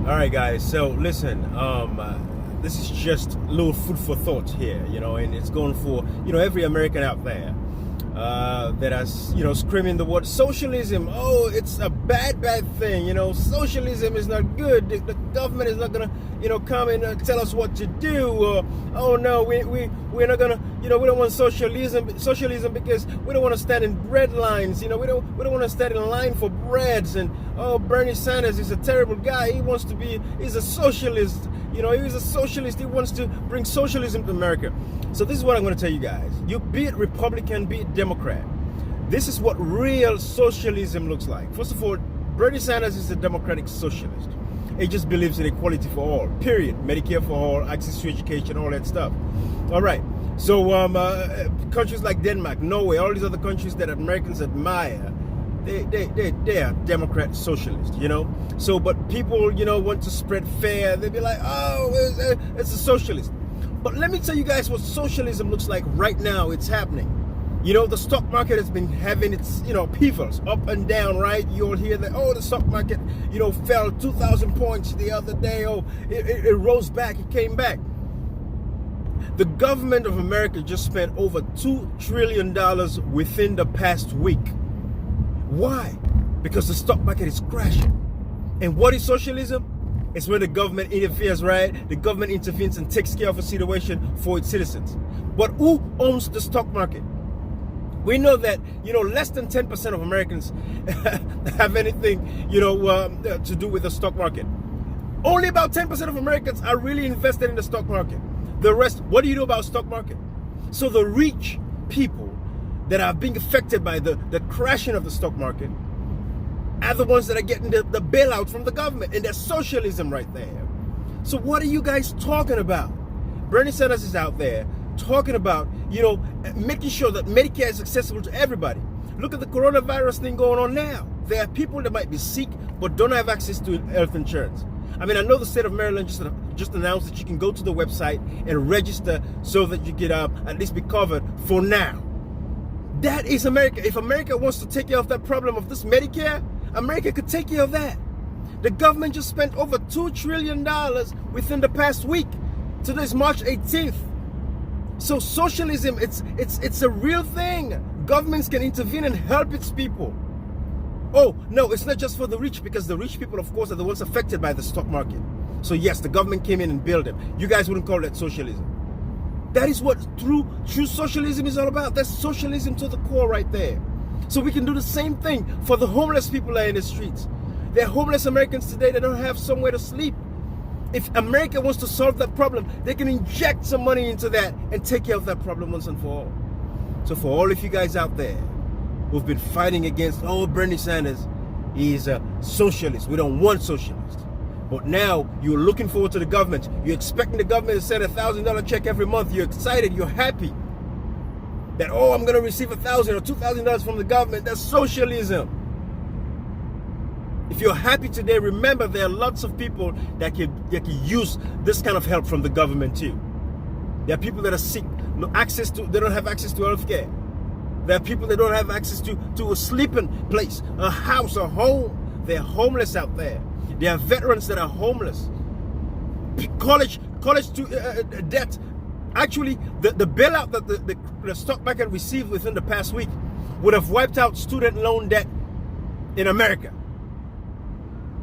All right, guys. So listen, this is just a little food for thought here, and it's going for every American out there that is screaming the word socialism. Oh, it's a bad thing. Socialism is not good. The government is not gonna come and tell us what to do. Oh no, we're not gonna we don't want socialism because we don't want to stand in bread lines. We don't want to stand in line for breads. And oh, Bernie Sanders is a terrible guy. He's a socialist. He's a socialist. He wants to bring socialism to America. So this is what I'm going to tell you guys. You be it Republican, be it Democrat. This is what real socialism looks like. First of all, Bernie Sanders is a democratic socialist. He just believes in equality for all, period. Medicare for all, access to education, all that stuff. All right. So countries like Denmark, Norway, all these other countries that Americans admire, they are Democrat socialists, So, but people, want to spread fear. They be like, oh, it's a socialist. But let me tell you guys what socialism looks like right now. It's happening. The stock market has been having its, upheavals, up and down, right? You'll hear that, oh, the stock market, fell 2,000 points the other day. Oh, it rose back, it came back. The government of America just spent over $2 trillion within the past week. Why? Because the stock market is crashing. And what is socialism? It's when the government interferes, right? The government intervenes and takes care of a situation for its citizens. But who owns the stock market? We know that, less than 10% of Americans have anything, to do with the stock market. Only about 10% of Americans are really invested in the stock market. The rest, what do you know about stock market? So the rich people that are being affected by the crashing of the stock market are the ones that are getting the bailout from the government, and that's socialism right there. So what are you guys talking about? Bernie Sanders is out there talking about, making sure that Medicare is accessible to everybody. Look at the coronavirus thing going on now. There are people that might be sick but don't have access to health insurance. I mean, I know the state of Maryland just announced that you can go to the website and register so that you can at least be covered for now. That is America. If America wants to take care of that problem of this Medicare, America could take care of that. The government just spent over $2 trillion within the past week. Today's March 18th. So socialism, it's a real thing. Governments can intervene and help its people. Oh, no, it's not just for the rich, because the rich people, of course, are the ones affected by the stock market. So yes, the government came in and bailed them. You guys wouldn't call that socialism. That is what true socialism is all about. That's socialism to the core right there. So we can do the same thing for the homeless people that are in the streets. There are homeless Americans today that don't have somewhere to sleep. If America wants to solve that problem, they can inject some money into that and take care of that problem once and for all. So for all of you guys out there who've been fighting against, oh, Bernie Sanders, he's a socialist. We don't want socialists. But now you're looking forward to the government. You're expecting the government to send $1,000 check every month. You're excited. You're happy that, oh, I'm going to receive $1,000 or $2,000 from the government. That's socialism. If you're happy today, remember there are lots of people that can use this kind of help from the government too. There are people that are sick, they don't have access to health care. There are people that don't have access to a sleeping place, a house, a home. They're homeless out there. There are veterans that are homeless. College debt. Actually, the bailout that the stock market received within the past week would have wiped out student loan debt in America.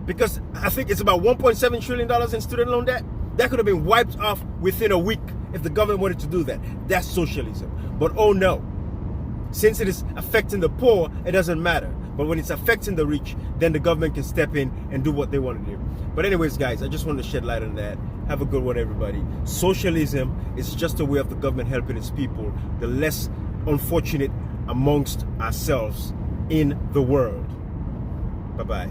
Because I think it's about $1.7 trillion in student loan debt. That could have been wiped off within a week if the government wanted to do that. That's socialism. But oh no, since it is affecting the poor, it doesn't matter. But when it's affecting the rich, then the government can step in and do what they want to do. But anyways, guys, I just wanted to shed light on that. Have a good one, everybody. Socialism is just a way of the government helping its people, the less unfortunate amongst ourselves in the world. Bye-bye.